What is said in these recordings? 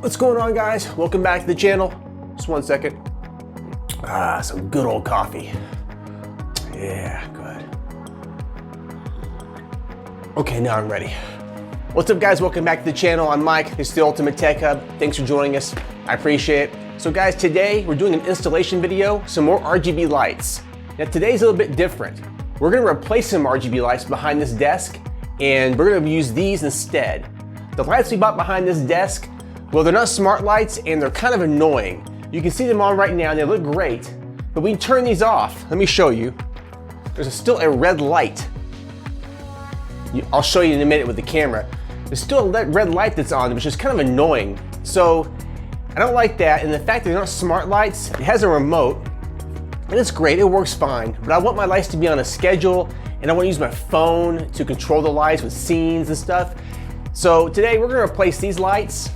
What's going on, guys? Welcome back to the channel. Just one second. Some good old coffee. Yeah, good. Okay, now I'm ready. What's up, guys? Welcome back to the channel. I'm Mike. This is the Ultimate Tech Hub. Thanks for joining us. I appreciate it. So guys, today we're doing an installation video, some more RGB lights. Now today's a little bit different. We're gonna replace some RGB lights behind this desk, and we're gonna use these instead. The lights we bought behind this desk, well, they're not smart lights and they're kind of annoying. You can see them on right now and they look great, but we can turn these off. Let me show you. There's still a red light. I'll show you in a minute with the camera. There's still a red light that's on, which is kind of annoying. So I don't like that, and the fact that they're not smart lights, it has a remote, and it's great, it works fine, but I want my lights to be on a schedule, and I want to use my phone to control the lights with scenes and stuff. So today we're going to replace these lights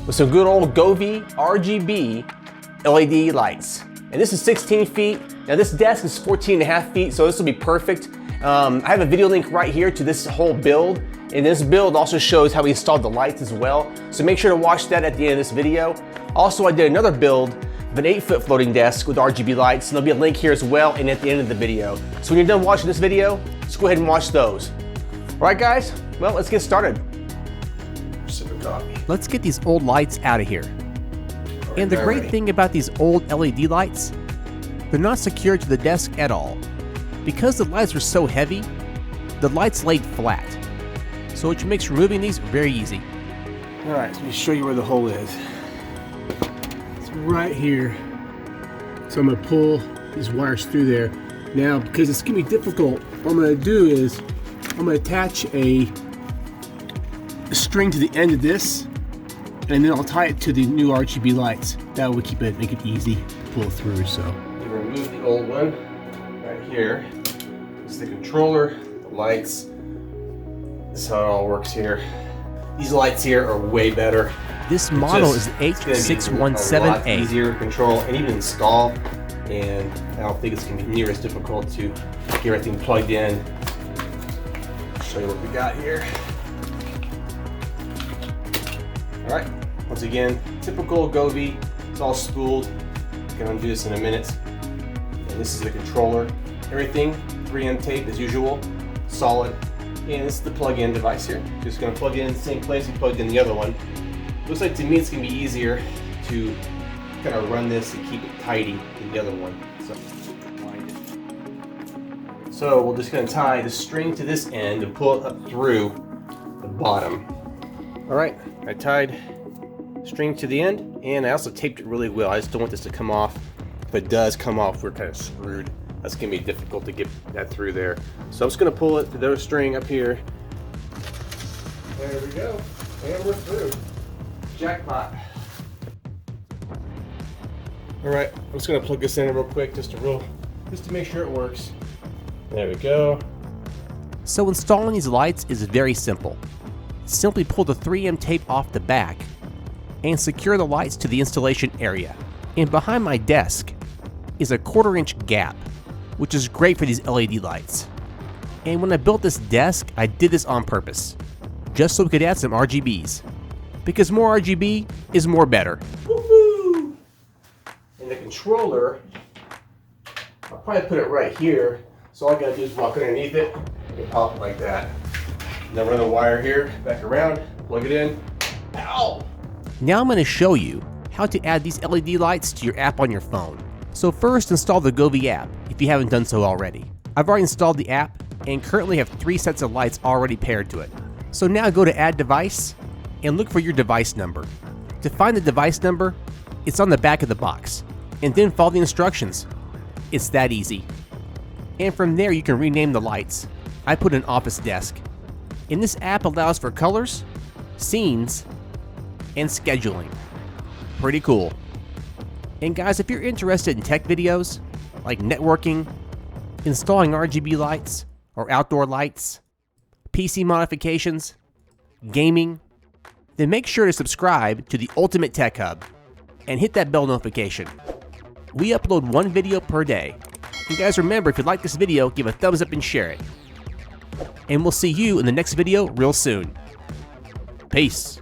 with some good old Govee RGB LED lights. And this is 16 feet. Now this desk is 14.5 feet, so this will be perfect. I have a video link right here to this whole build, and this build also shows how we installed the lights as well. So make sure to watch that at the end of this video. Also, I did another build of an 8-foot floating desk with RGB lights, and there'll be a link here as well and at the end of the video. So when you're done watching this video, just go ahead and watch those. All right, guys, well, let's get started. Let's get these old lights out of here. And the great thing about these old LED lights, they're not secured to the desk at all. Because the lights are so heavy, the lights laid flat. So which makes removing these very easy. All right, so let me show you where the hole is. It's right here. So I'm gonna pull these wires through there. Now, because it's gonna be difficult, what I'm gonna do is I'm gonna attach a string to the end of this, and then I'll tie it to the new RGB lights. That will make it easy to pull through. So you remove the old one right here. It's the controller, the lights. This is how it all works here. These lights here are way better. This model is the H617A. A lot easier to control and even install, and I don't think it's gonna be near as difficult to get everything plugged in. I'll show you what we got here. All right, once again, typical Govee, it's all spooled. I'm gonna undo this in a minute. And this is the controller. Everything 3M tape as usual, solid. And this is the plug-in device here. Just gonna plug it in the same place we plugged in the other one. Looks like to me it's gonna be easier to kind of run this and keep it tidy than the other one. So we're just gonna tie the string to this end and pull it up through the bottom. All right, I tied string to the end, and I also taped it really well. I just don't want this to come off. If it does come off, we're kind of screwed. That's gonna be difficult to get that through there. So I'm just gonna pull it, the string up here. There we go, and we're through. Jackpot. All right, I'm just gonna plug this in real quick, just to make sure it works. There we go. So installing these lights is very simple. Simply pull the 3M tape off the back and secure the lights to the installation area. And behind my desk is a 1/4-inch gap, which is great for these LED lights. And when I built this desk, I did this on purpose, just so we could add some RGBs. Because more RGB is more better. Woohoo! And the controller, I'll probably put it right here, so all I gotta do is walk underneath it and pop it like that. Then run the wire here, back around, plug it in. Ow! Now I'm going to show you how to add these LED lights to your app on your phone. So first, install the Govee app if you haven't done so already. I've already installed the app and currently have 3 sets of lights already paired to it. So now go to Add Device and look for your device number. To find the device number, it's on the back of the box, and then follow the instructions. It's that easy. And from there you can rename the lights. I put an office desk. And this app allows for colors, scenes, and scheduling. Pretty cool. And guys, if you're interested in tech videos, like networking, installing RGB lights or outdoor lights, PC modifications, gaming, then make sure to subscribe to the Ultimate Tech Hub and hit that bell notification. We upload 1 video per day. And guys, remember, if you like this video, give a thumbs up and share it. And we'll see you in the next video real soon. Peace.